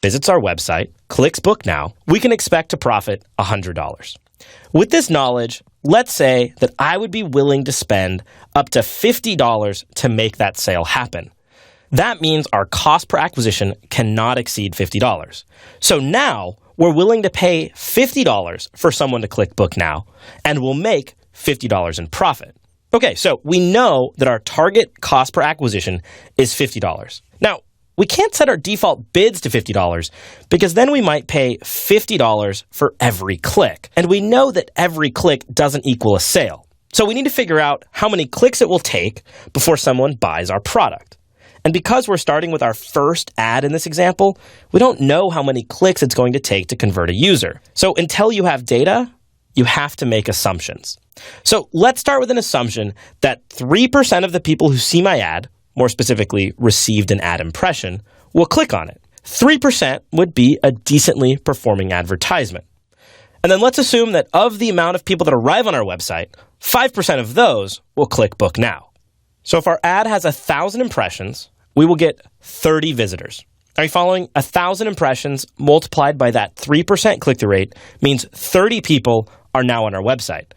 visits our website, clicks Book Now, we can expect to profit $100. With this knowledge, let's say that I would be willing to spend up to $50 to make that sale happen. That means our cost per acquisition cannot exceed $50. So now we're willing to pay $50 for someone to click Book Now, and we'll make $50 in profit. Okay, so we know that our target cost per acquisition is $50. Now, we can't set our default bids to $50 because then we might pay $50 for every click. And we know that every click doesn't equal a sale. So we need to figure out how many clicks it will take before someone buys our product. And because we're starting with our first ad in this example, we don't know how many clicks it's going to take to convert a user. So until you have data, you have to make assumptions. So let's start with an assumption that 3% of the people who see my ad, more specifically received an ad impression, will click on it. 3% would be a decently performing advertisement. And then let's assume that of the amount of people that arrive on our website, 5% of those will click Book Now. So if our ad has 1,000 impressions, we will get 30 visitors. Are you following? 1,000 impressions multiplied by that 3% click-through rate means 30 people are now on our website.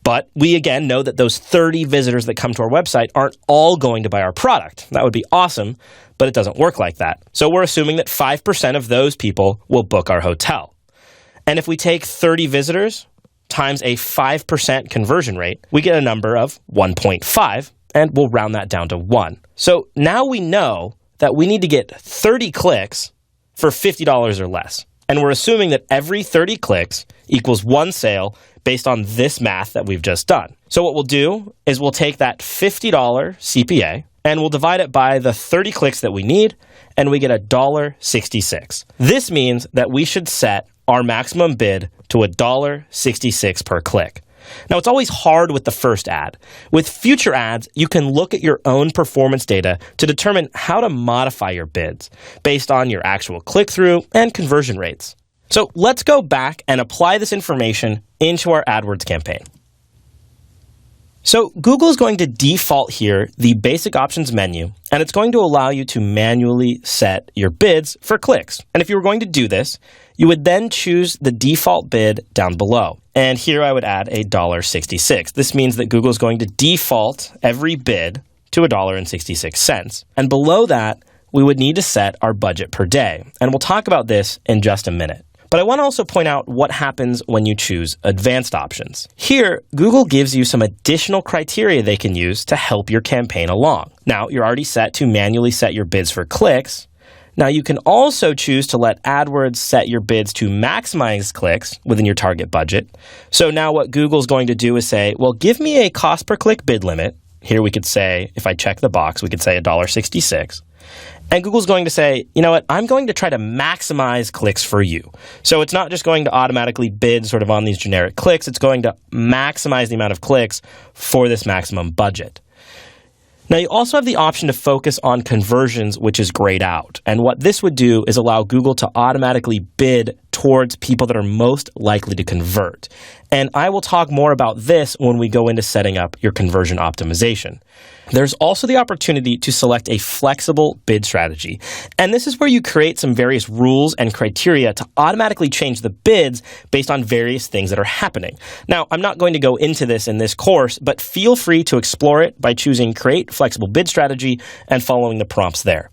But we, again, know that those 30 visitors that come to our website aren't all going to buy our product. That would be awesome, but it doesn't work like that. So we're assuming that 5% of those people will book our hotel. And if we take 30 visitors times a 5% conversion rate, we get a number of 1.5, and we'll round that down to 1. So now we know that we need to get 30 clicks for $50 or less. And we're assuming that every 30 clicks equals one sale based on this math that we've just done. So what we'll do is we'll take that $50 CPA and we'll divide it by the 30 clicks that we need, and we get $1.66. This means that we should set our maximum bid to $1.66 per click. Now, it's always hard with the first ad. With future ads, you can look at your own performance data to determine how to modify your bids based on your actual click-through and conversion rates. So let's go back and apply this information into our AdWords campaign. So Google is going to default here the basic options menu, and it's going to allow you to manually set your bids for clicks. And if you were going to do this, you would then choose the default bid down below. And here I would add $1.66. This means that Google is going to default every bid to $1.66. And below that, we would need to set our budget per day. And we'll talk about this in just a minute. But I want to also point out what happens when you choose advanced options. Here, Google gives you some additional criteria they can use to help your campaign along. Now, you're already set to manually set your bids for clicks. Now, you can also choose to let AdWords set your bids to maximize clicks within your target budget. So now what Google's going to do is say, well, give me a cost per click bid limit. Here we could say, if I check the box, we could say $1.66. And Google's going to say, you know what, I'm going to try to maximize clicks for you. So it's not just going to automatically bid sort of on these generic clicks. It's going to maximize the amount of clicks for this maximum budget. Now, you also have the option to focus on conversions, which is grayed out. And what this would do is allow Google to automatically bid towards people that are most likely to convert. And I will talk more about this when we go into setting up your conversion optimization. There's also the opportunity to select a flexible bid strategy. And this is where you create some various rules and criteria to automatically change the bids based on various things that are happening. Now, I'm not going to go into this in this course, but feel free to explore it by choosing Create Flexible Bid Strategy and following the prompts there.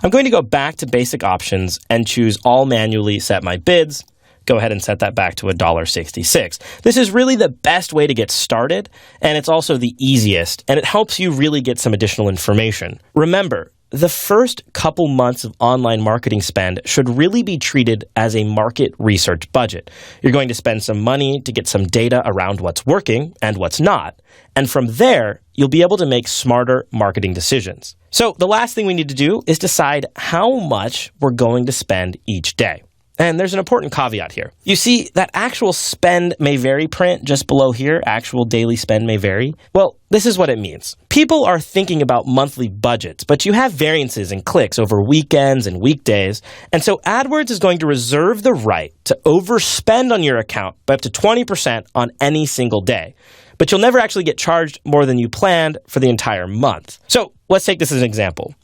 I'm going to go back to basic options and choose all manually set my bids. Go ahead and set that back to $1.66. This is really the best way to get started, and it's also the easiest, and it helps you really get some additional information. Remember, the first couple months of online marketing spend should really be treated as a market research budget. You're going to spend some money to get some data around what's working and what's not. And from there, you'll be able to make smarter marketing decisions. So the last thing we need to do is decide how much we're going to spend each day. And there's an important caveat here. You see, that actual spend may vary print just below here. Actual daily spend may vary. Well, this is what it means. People are thinking about monthly budgets, but you have variances in clicks over weekends and weekdays. And so AdWords is going to reserve the right to overspend on your account by up to 20% on any single day. But you'll never actually get charged more than you planned for the entire month. So let's take this as an example.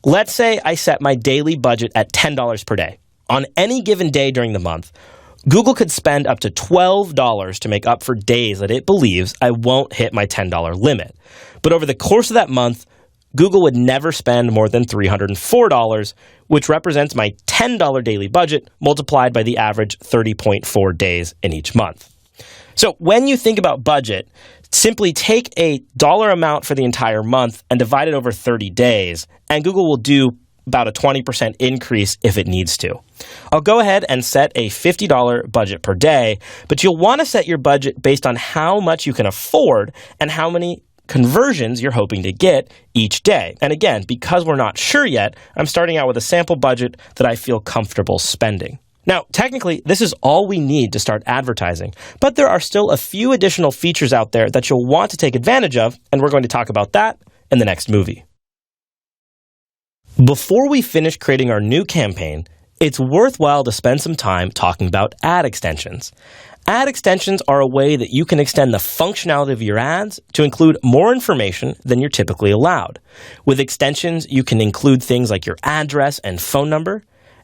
Let's say I set my daily budget at $10 per day. On any given day during the month, Google could spend up to $12 to make up for days that it believes I won't hit my $10 limit. But over the course of that month, Google would never spend more than $304, which represents my $10 daily budget multiplied by the average 30.4 days in each month. So when you think about budget, simply take a dollar amount for the entire month and divide it over 30 days, and Google will do about a 20% increase if it needs to. I'll go ahead and set a $50 budget per day, but you'll want to set your budget based on how much you can afford and how many conversions you're hoping to get each day. And again, because we're not sure yet, I'm starting out with a sample budget that I feel comfortable spending. Now, technically, this is all we need to start advertising, but there are still a few additional features out there that you'll want to take advantage of, and we're going to talk about that in the next movie. Before we finish creating our new campaign, it's worthwhile to spend some time talking about ad extensions. Ad extensions are a way that you can extend the functionality of your ads to include more information than you're typically allowed. With extensions, you can include things like your address and phone number,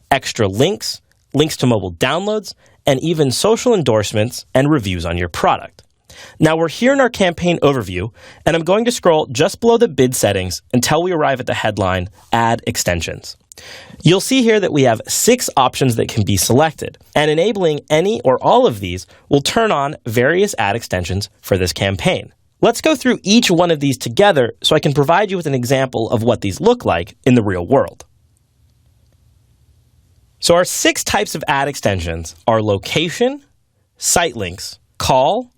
extra links, links to mobile downloads, and even social endorsements and reviews on your product. Now we're here in our campaign overview, and I'm going to scroll just below the bid settings until we arrive at the headline, Ad Extensions. You'll see here that we have 6 options that can be selected, and enabling any or all of these will turn on various ad extensions for this campaign. Let's go through each one of these together so I can provide you with an example of what these look like in the real world. So our 6 types of ad extensions are location, site links, call,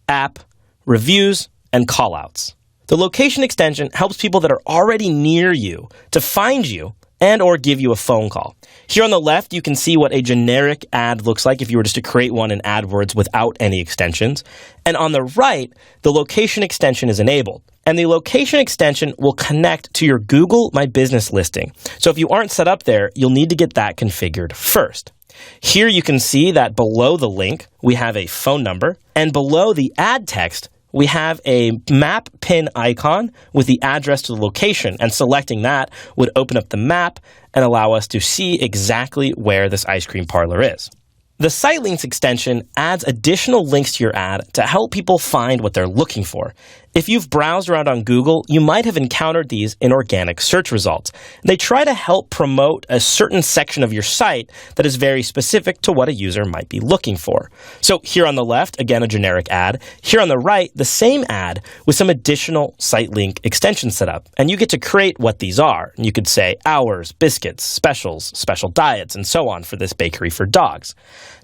app, reviews, and callouts. The location extension helps people that are already near you to find you and or give you a phone call. Here on the left, you can see what a generic ad looks like if you were just to create one in AdWords without any extensions. And on the right, the location extension is enabled. And the location extension will connect to your Google My Business listing. So if you aren't set up there, you'll need to get that configured first. Here you can see that below the link, we have a phone number, and below the ad text, we have a map pin icon with the address to the location, and selecting that would open up the map and allow us to see exactly where this ice cream parlor is. The Site Links extension adds additional links to your ad to help people find what they're looking for. If you've browsed around on Google, you might have encountered these in organic search results. They try to help promote a certain section of your site that is very specific to what a user might be looking for. So here on the left, again, a generic ad. Here on the right, the same ad with some additional site link extensions set up. And you get to create what these are. And you could say hours, biscuits, specials, special diets, and so on for this bakery for dogs.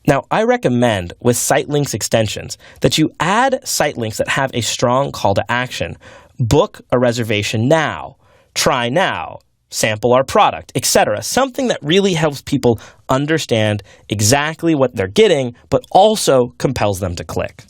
Now, I recommend with site links extensions that you add site links that have a strong call to action. Book a reservation now, try now, sample our product, etc. Something that really helps people understand exactly what they're getting, but also compels them to click.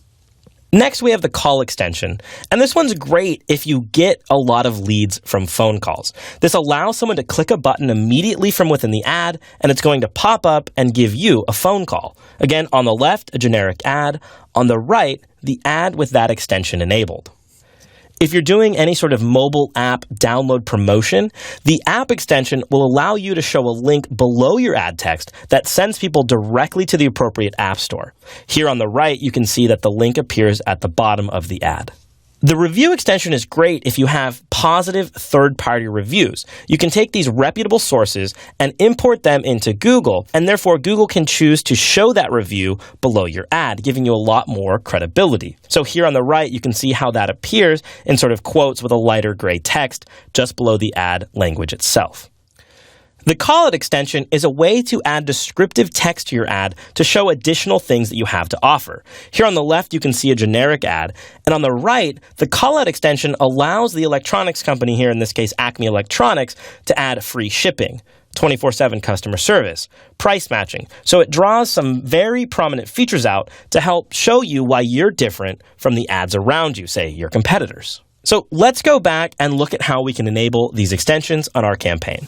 Next, we have the call extension, and this one's great if you get a lot of leads from phone calls. This allows someone to click a button immediately from within the ad, and it's going to pop up and give you a phone call. Again, on the left, a generic ad. On the right, the ad with that extension enabled. If you're doing any sort of mobile app download promotion, the app extension will allow you to show a link below your ad text that sends people directly to the appropriate app store. Here on the right, you can see that the link appears at the bottom of the ad. The review extension is great if you have positive third-party reviews. You can take these reputable sources and import them into Google, and therefore Google can choose to show that review below your ad, giving you a lot more credibility. So here on the right, you can see how that appears in sort of quotes with a lighter gray text just below the ad language itself. The Call It extension is a way to add descriptive text to your ad to show additional things that you have to offer. Here on the left, you can see a generic ad, and on the right, the Call It extension allows the electronics company here, in this case Acme Electronics, to add free shipping, 24/7 customer service, price matching. So it draws some very prominent features out to help show you why you're different from the ads around you, say your competitors. So let's go back and look at how we can enable these extensions on our campaign.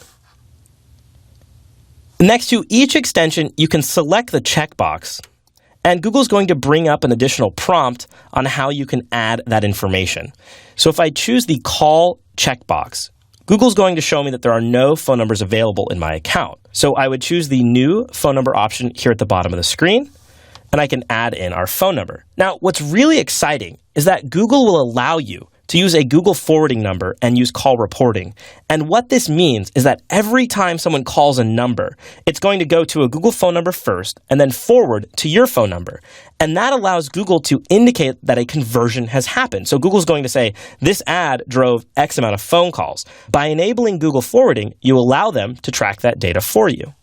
Next to each extension, you can select the checkbox, and Google's going to bring up an additional prompt on how you can add that information. So if I choose the call checkbox, Google's going to show me that there are no phone numbers available in my account. So I would choose the new phone number option here at the bottom of the screen, and I can add in our phone number. Now, what's really exciting is that Google will allow you to use a Google forwarding number and use call reporting. And what this means is that every time someone calls a number, it's going to go to a Google phone number first and then forward to your phone number. And that allows Google to indicate that a conversion has happened. So Google's going to say, this ad drove X amount of phone calls. By enabling Google forwarding, you allow them to track that data for you.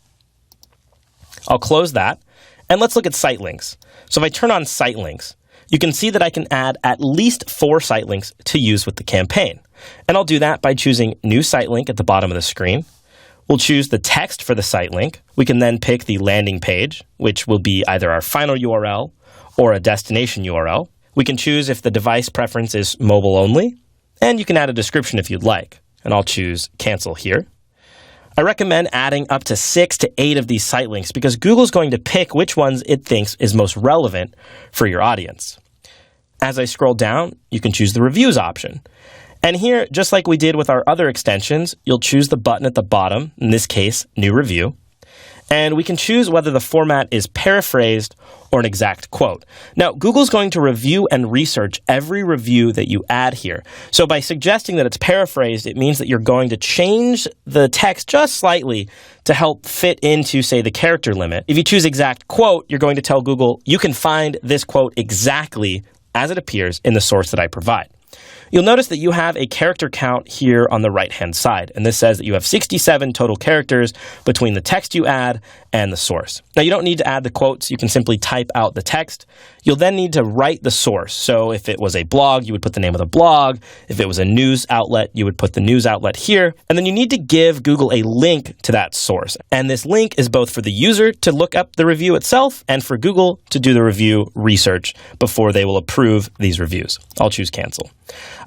I'll close that. And let's look at site links. So if I turn on site links, you can see that I can add at least 4 site links to use with the campaign. And I'll do that by choosing New Site Link at the bottom of the screen. We'll choose the text for the site link. We can then pick the landing page, which will be either our final URL or a destination URL. We can choose if the device preference is mobile only, and you can add a description if you'd like. And I'll choose Cancel here. I recommend adding up to 6 to 8 of these site links because Google's going to pick which ones it thinks is most relevant for your audience. As I scroll down, you can choose the reviews option. And here, just like we did with our other extensions, you'll choose the button at the bottom, in this case, New Review. And we can choose whether the format is paraphrased or an exact quote. Now, Google's going to review and research every review that you add here. So by suggesting that it's paraphrased, it means that you're going to change the text just slightly to help fit into, say, the character limit. If you choose exact quote, you're going to tell Google, you can find this quote exactly as it appears in the source that I provide. You'll notice that you have a character count here on the right-hand side, and this says that you have 67 total characters between the text you add and the source. Now, you don't need to add the quotes. You can simply type out the text. You'll then need to write the source. So if it was a blog, you would put the name of the blog. If it was a news outlet, you would put the news outlet here. And then you need to give Google a link to that source. And this link is both for the user to look up the review itself and for Google to do the review research before they will approve these reviews. I'll choose Cancel.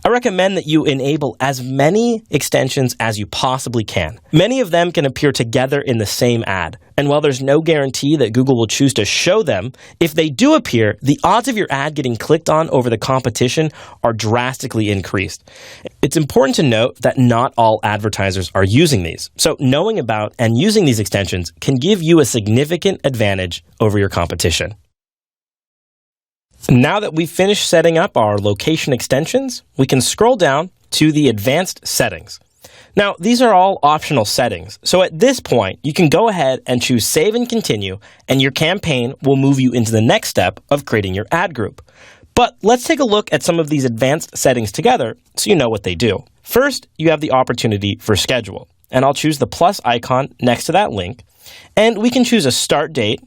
I recommend that you enable as many extensions as you possibly can. Many of them can appear together in the same ad. And while there's no guarantee that Google will choose to show them, if they do appear, the odds of your ad getting clicked on over the competition are drastically increased. It's important to note that not all advertisers are using these. So knowing about and using these extensions can give you a significant advantage over your competition. Now that we've finished setting up our location extensions, we can scroll down to the advanced settings. Now, these are all optional settings, so at this point, you can go ahead and choose Save and Continue, and your campaign will move you into the next step of creating your ad group. But let's take a look at some of these advanced settings together so you know what they do. First, you have the opportunity for schedule, and I'll choose the plus icon next to that link, and we can choose a start date,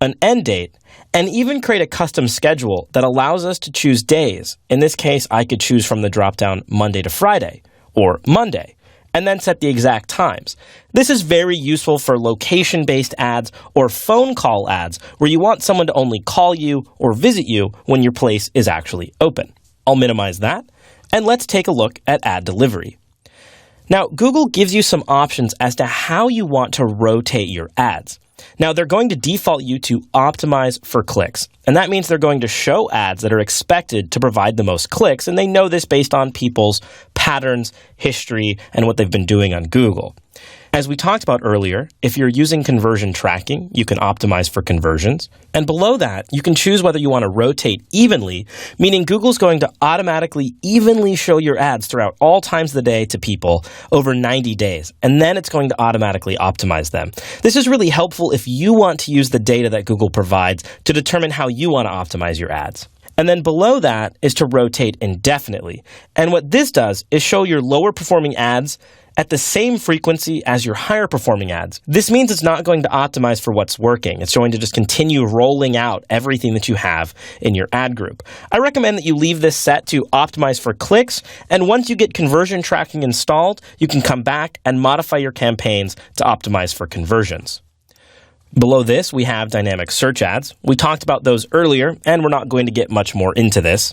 an end date, and even create a custom schedule that allows us to choose days. In this case, I could choose from the dropdown Monday to Friday or Monday, and then set the exact times. This is very useful for location-based ads or phone call ads where you want someone to only call you or visit you when your place is actually open. I'll minimize that, and let's take a look at ad delivery. Now, Google gives you some options as to how you want to rotate your ads. Now, they're going to default you to optimize for clicks, and that means they're going to show ads that are expected to provide the most clicks, and they know this based on people's patterns, history, and what they've been doing on Google. As we talked about earlier, if you're using conversion tracking, you can optimize for conversions. And below that, you can choose whether you want to rotate evenly, meaning Google's going to automatically evenly show your ads throughout all times of the day to people over 90 days. And then it's going to automatically optimize them. This is really helpful if you want to use the data that Google provides to determine how you want to optimize your ads. And then below that is to rotate indefinitely. And what this does is show your lower performing ads at the same frequency as your higher performing ads. This means it's not going to optimize for what's working. It's going to just continue rolling out everything that you have in your ad group. I recommend that you leave this set to optimize for clicks, and once you get conversion tracking installed, you can come back and modify your campaigns to optimize for conversions. Below this, we have dynamic search ads. We talked about those earlier, and we're not going to get much more into this.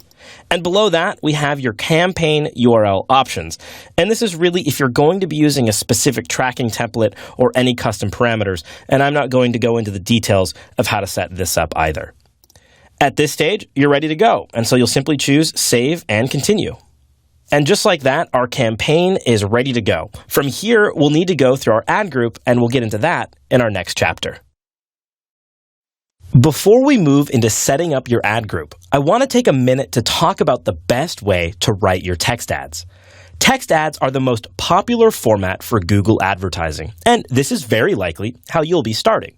And below that, we have your campaign URL options. And this is really if you're going to be using a specific tracking template or any custom parameters, and I'm not going to go into the details of how to set this up either. At this stage, you're ready to go, and so you'll simply choose Save and Continue. And just like that, our campaign is ready to go. From here, we'll need to go through our ad group, and we'll get into that in our next chapter. Before we move into setting up your ad group, I want to take a minute to talk about the best way to write your text ads. Text ads are the most popular format for Google advertising, and this is very likely how you'll be starting.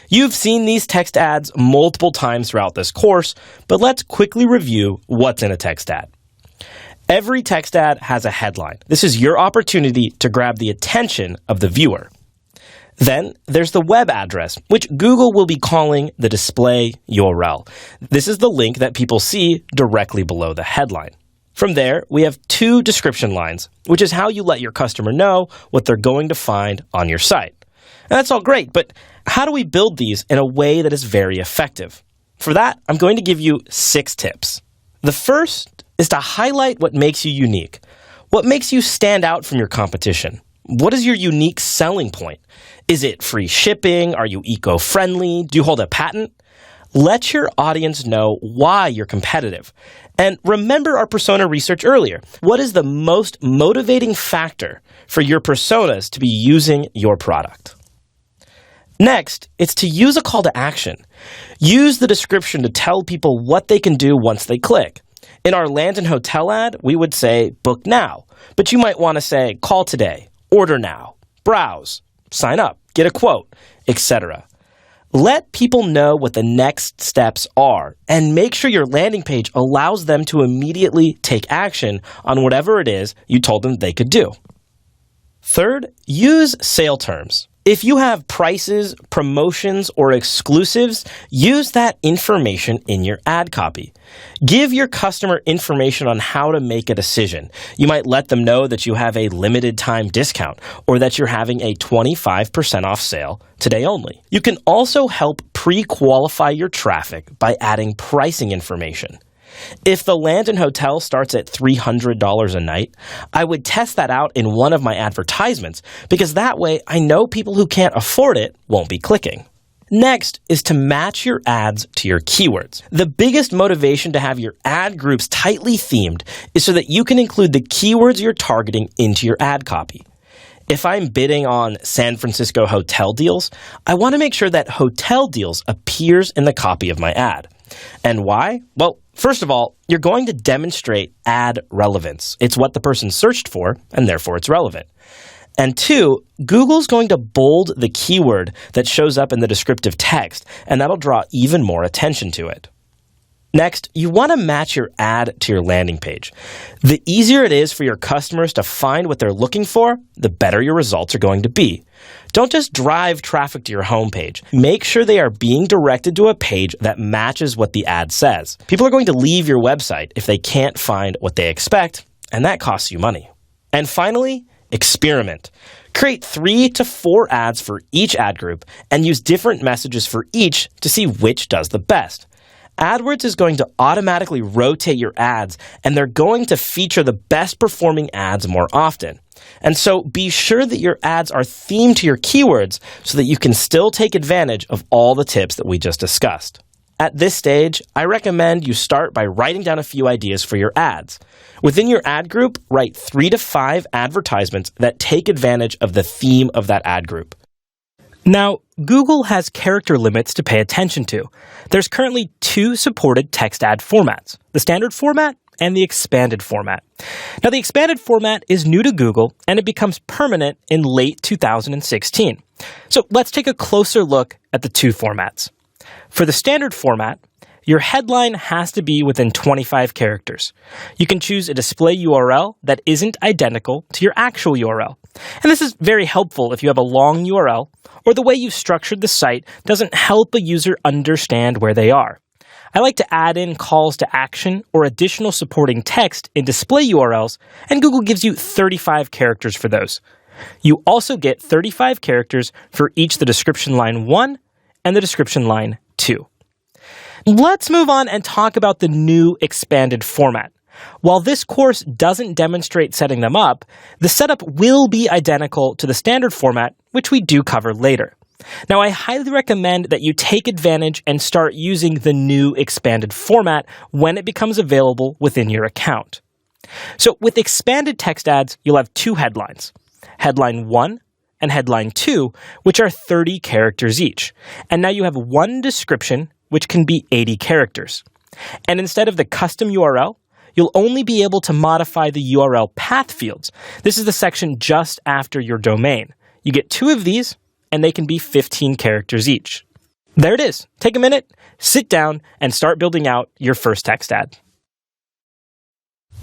You've seen these text ads multiple times throughout this course, but let's quickly review what's in a text ad. Every text ad has a headline. This is your opportunity to grab the attention of the viewer. Then there's the web address, which Google will be calling the display URL. This is the link that people see directly below the headline. From there, we have two description lines, which is how you let your customer know what they're going to find on your site. And that's all great, but how do we build these in a way that is very effective? For that, I'm going to give you 6 tips. The first is to highlight what makes you unique. What makes you stand out from your competition? What is your unique selling point? Is it free shipping? Are you eco-friendly? Do you hold a patent? Let your audience know why you're competitive. And remember our persona research earlier. What is the most motivating factor for your personas to be using your product? Next, it's to use a call to action. Use the description to tell people what they can do once they click. In our land and hotel ad, we would say book now, but you might want to say call today, order now, browse, sign up, get a quote, etc. Let people know what the next steps are and make sure your landing page allows them to immediately take action on whatever it is you told them they could do. Third, use sale terms. If you have prices, promotions, or exclusives, use that information in your ad copy. Give your customer information on how to make a decision. You might let them know that you have a limited time discount or that you're having a 25% off sale today only. You can also help pre-qualify your traffic by adding pricing information. If the land and hotel starts at $300 a night, I would test that out in one of my advertisements because that way I know people who can't afford it won't be clicking. Next is to match your ads to your keywords. The biggest motivation to have your ad groups tightly themed is so that you can include the keywords you're targeting into your ad copy. If I'm bidding on San Francisco hotel deals, I want to make sure that hotel deals appears in the copy of my ad. And why? Well, first of all, you're going to demonstrate ad relevance. It's what the person searched for, and therefore it's relevant. And 2, Google's going to bold the keyword that shows up in the descriptive text, and that'll draw even more attention to it. Next, you want to match your ad to your landing page. The easier it is for your customers to find what they're looking for, the better your results are going to be. Don't just drive traffic to your homepage. Make sure they are being directed to a page that matches what the ad says. People are going to leave your website if they can't find what they expect, and that costs you money. And finally, experiment. Create 3 to 4 ads for each ad group and use different messages for each to see which does the best. AdWords is going to automatically rotate your ads, and they're going to feature the best performing ads more often. And so be sure that your ads are themed to your keywords so that you can still take advantage of all the tips that we just discussed. At this stage, I recommend you start by writing down a few ideas for your ads. Within your ad group, write 3 to 5 advertisements that take advantage of the theme of that ad group. Now, Google has character limits to pay attention to. There's currently 2 supported text ad formats, the standard format and the expanded format. Now, the expanded format is new to Google, and it becomes permanent in late 2016. So let's take a closer look at the 2 formats. For the standard format, your headline has to be within 25 characters. You can choose a display URL that isn't identical to your actual URL. And this is very helpful if you have a long URL or the way you've structured the site doesn't help a user understand where they are. I like to add in calls to action or additional supporting text in display URLs, and Google gives you 35 characters for those. You also get 35 characters for each the description line 1 and the description line 2. Let's move on and talk about the new expanded format. While this course doesn't demonstrate setting them up, the setup will be identical to the standard format, which we do cover later. Now, I highly recommend that you take advantage and start using the new expanded format when it becomes available within your account. So with expanded text ads, you'll have two headlines, headline 1 and headline 2, which are 30 characters each. And now you have one description, which can be 80 characters. And instead of the custom URL, you'll only be able to modify the URL path fields. This is the section just after your domain. You get two of these, and they can be 15 characters each. There it is. Take a minute, sit down, and start building out your first text ad.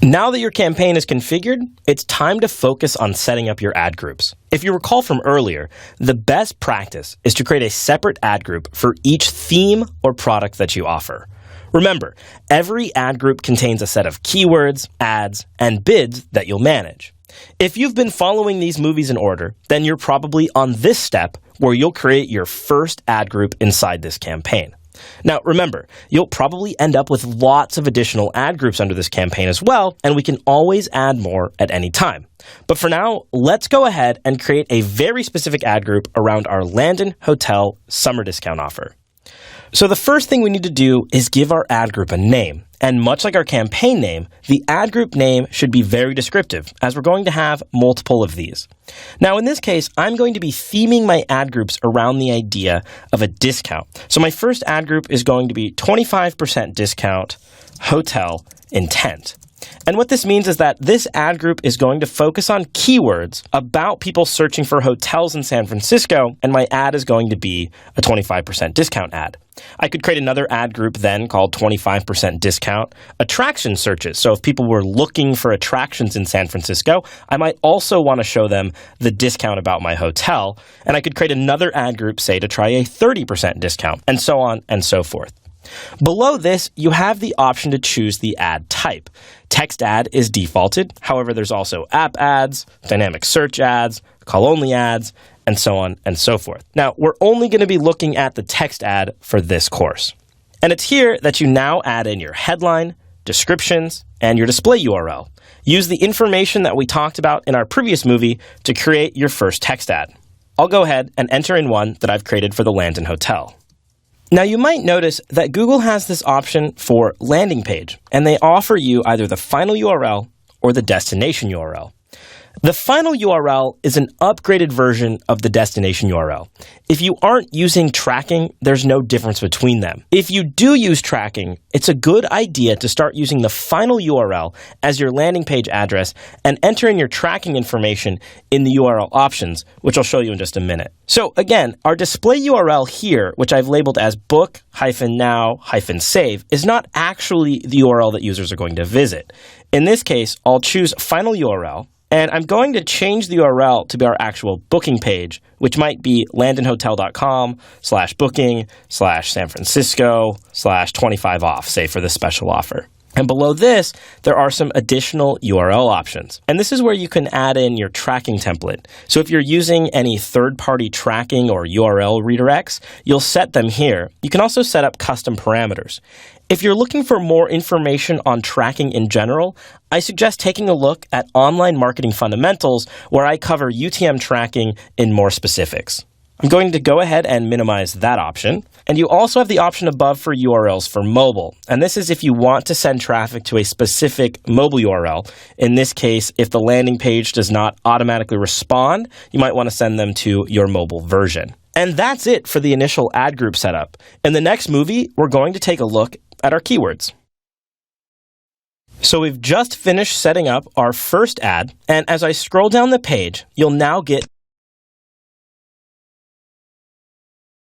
Now that your campaign is configured, it's time to focus on setting up your ad groups. If you recall from earlier, the best practice is to create a separate ad group for each theme or product that you offer. Remember, every ad group contains a set of keywords, ads, and bids that you'll manage. If you've been following these movies in order, then you're probably on this step where you'll create your first ad group inside this campaign. Now, remember, you'll probably end up with lots of additional ad groups under this campaign as well, and we can always add more at any time. But for now, let's go ahead and create a very specific ad group around our Landon Hotel summer discount offer. So the first thing we need to do is give our ad group a name. And much like our campaign name, the ad group name should be very descriptive, as we're going to have multiple of these. Now, in this case, I'm going to be theming my ad groups around the idea of a discount. So my first ad group is going to be 25% discount hotel intent. And what this means is that this ad group is going to focus on keywords about people searching for hotels in San Francisco, and my ad is going to be a 25% discount ad. I could create another ad group then called 25% discount attraction searches. So if people were looking for attractions in San Francisco, I might also want to show them the discount about my hotel. And I could create another ad group, say, to try a 30% discount, and so on and so forth. Below this, you have the option to choose the ad type. Text ad is defaulted. However, there's also app ads, dynamic search ads, call-only ads, and so on and so forth. Now, we're only going to be looking at the text ad for this course. And it's here that you now add in your headline, descriptions, and your display URL. Use the information that we talked about in our previous movie to create your first text ad. I'll go ahead and enter in one that I've created for the Landon Hotel. Now, you might notice that Google has this option for landing page, and they offer you either the final URL or the destination URL. The final URL is an upgraded version of the destination URL. If you aren't using tracking, there's no difference between them. If you do use tracking, it's a good idea to start using the final URL as your landing page address and enter in your tracking information in the URL options, which I'll show you in just a minute. So again, our display URL here, which I've labeled as book-now-save, is not actually the URL that users are going to visit. In this case, I'll choose final URL, and I'm going to change the URL to be our actual booking page, which might be landonhotel.com/booking/San Francisco/25 off, say for this special offer. And below this, there are some additional URL options. And this is where you can add in your tracking template. So if you're using any third-party tracking or URL redirects, you'll set them here. You can also set up custom parameters. If you're looking for more information on tracking in general, I suggest taking a look at Online Marketing Fundamentals, where I cover UTM tracking in more specifics. I'm going to go ahead and minimize that option. And you also have the option above for URLs for mobile. And this is if you want to send traffic to a specific mobile URL. In this case, if the landing page does not automatically respond, you might want to send them to your mobile version. And that's it for the initial ad group setup. In the next movie, we're going to take a look at our keywords. So we've just finished setting up our first ad, and as I scroll down the page, you'll now get